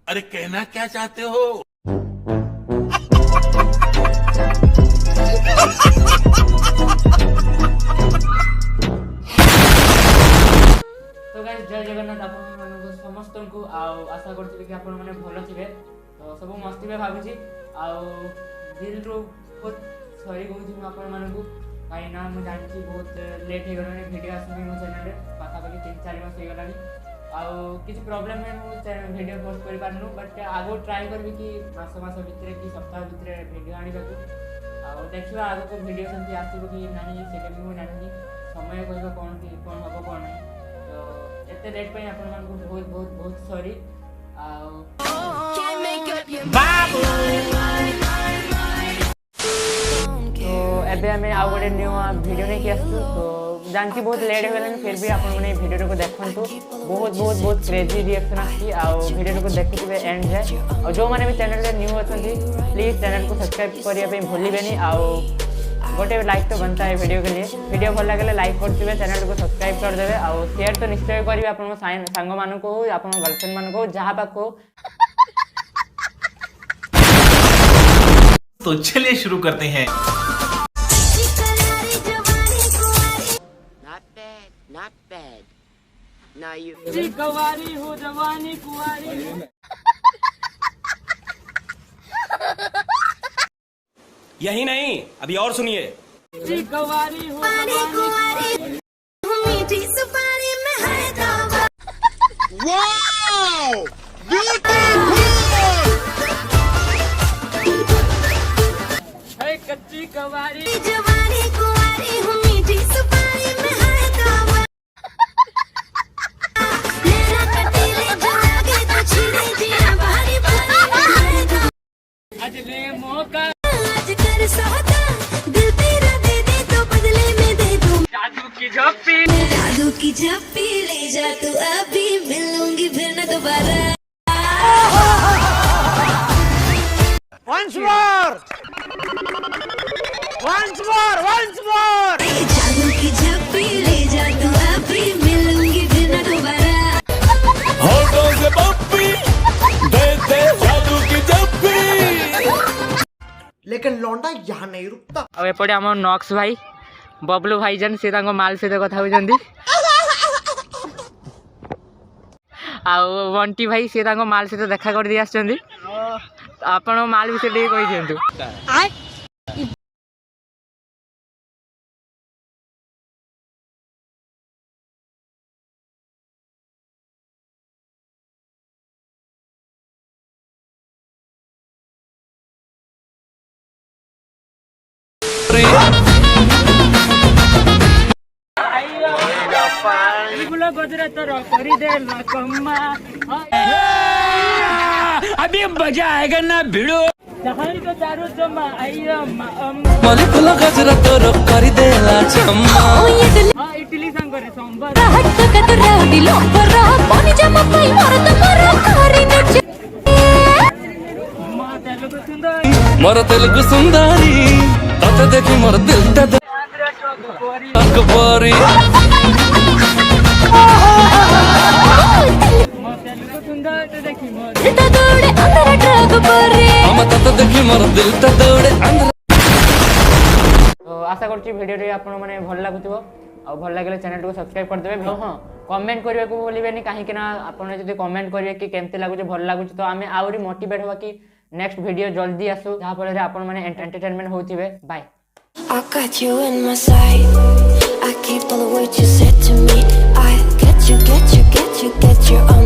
अरे कहना क्या चाहते हो? तो गाइस जय जगन्नाथ आपण मानक समस्त को आशा करथिबे कि आपण माने भलो थिबे तो सब मस्ती में भाबुची आ दिल रो बहुत सॉरी कहूँ आपण मानक कहीं ना मुझे जानची बहुत लेट हो गलानी वीडियो आसुनी मो चैनल रे पाखापाखि 3-4 मास हो गलानी किसी प्रॉब्लम में मुझे वीडियो पोस्ट कर पारनु बट आगो ट्राई करबी कि मास भितर कि सप्ताह भितर वीडियो आनी बाकू देखिबा आगो को वीडियो सेमती आसीबो कि नाही सेटा भी मु नाही समय कहबो कोन हबो कोन नाही तो एते लेट पे आपण मान को बहुत बहुत बहुत सॉरी तो एबे हमें आउ गोटे न्यू वीडियो नहीं किया तो जानकी बहुत लेट हो गलानी फिर भी आपण माने वीडियो को देखंतु बहुत बहुत बहुत क्रेजी रिएक्शन आसी आ वीडियो को देखुथिबे एंड जाय और जो माने भी चैनल रे न्यू अछंती प्लीज चैनल को सब्सक्राइब करिया पे भूलिबेनी आ गोटे लाइक तो बनता है वीडियो के लिए वीडियो भल लगे लाइक करते चैनल को सब्सक्राइब कर देवे और शेयर तो निश्चय करेंगे अपन सांग मान को हो अपन गर्लफ्रेंड मान को जहाँ पाक हो। तो चलिए शुरू करते हैं। Not bad. Now you. कुंवारी हो जवानी कुंवारी यही नहीं अभी और सुनिए। कुंवारी हो जवानी मीठी सुपारी में है दावा। Wow! है कच्ची कुंवारी जवानी कुंवारी हूँ मीठी सुपारी में है दावा। मेरा कटीले जो लगे तो छीने जिया भारी भारी में है दावा। आज ले मौका आज कर सौदा दिल तेरा दे दे तो बदले में दे दूँ जादू की झप्पी जादू की झप्पी ले जा तू अभी मिलूंगी फिर न दोबारा। Once more! Once more! Once more! जादू की झप्पी ले जा तू अभी मिलूंगी फिर न दोबारा। होठों से पप्पी दे दे जादू की जप्पी। लेकिन लौंडा यहाँ नहीं रुकता। अब एपटे आम नक्स भाई बबलू भाईजान से माल सहित कथा होती आउ बंटी भाई सी माल सहित देखा कर दी आसछंती आपण माल विषय टे कहि दियंतु। अभी मजा आएगा ना भिड़ो। मलिकुला गजरा तोर करी देला चम्मा इडली सांगरे सांबर हट का तो राउडी लोपर पानी जमा पाई मोर तो कर करी नच मोर तेलुगु सुंदरी तते देखी मोर दिल ता अकबरी तो दौड़े अंदर ट्रक पर हम तते देखी मोर दिल ता दौड़े अंदर। तो आशा करछि वीडियो रे आपण माने भल लागुथिबो आ भल लागले चैनल को सब्सक्राइब कर देबे। हां कमेंट करबे को बोलिबेनी काहे कि ना आपण जदी कमेंट करबे कि केमते लागुछि भल लागुछि तो आमे आउरी मोटिवेट होबा कि नेक्स्ट वीडियो जल्दी आसु जहां पर आपण माने एंटरटेनमेंट होथिबे। Bye. I got you in my sight. I keep all the words you said to me. I get you, get you, get you, get you on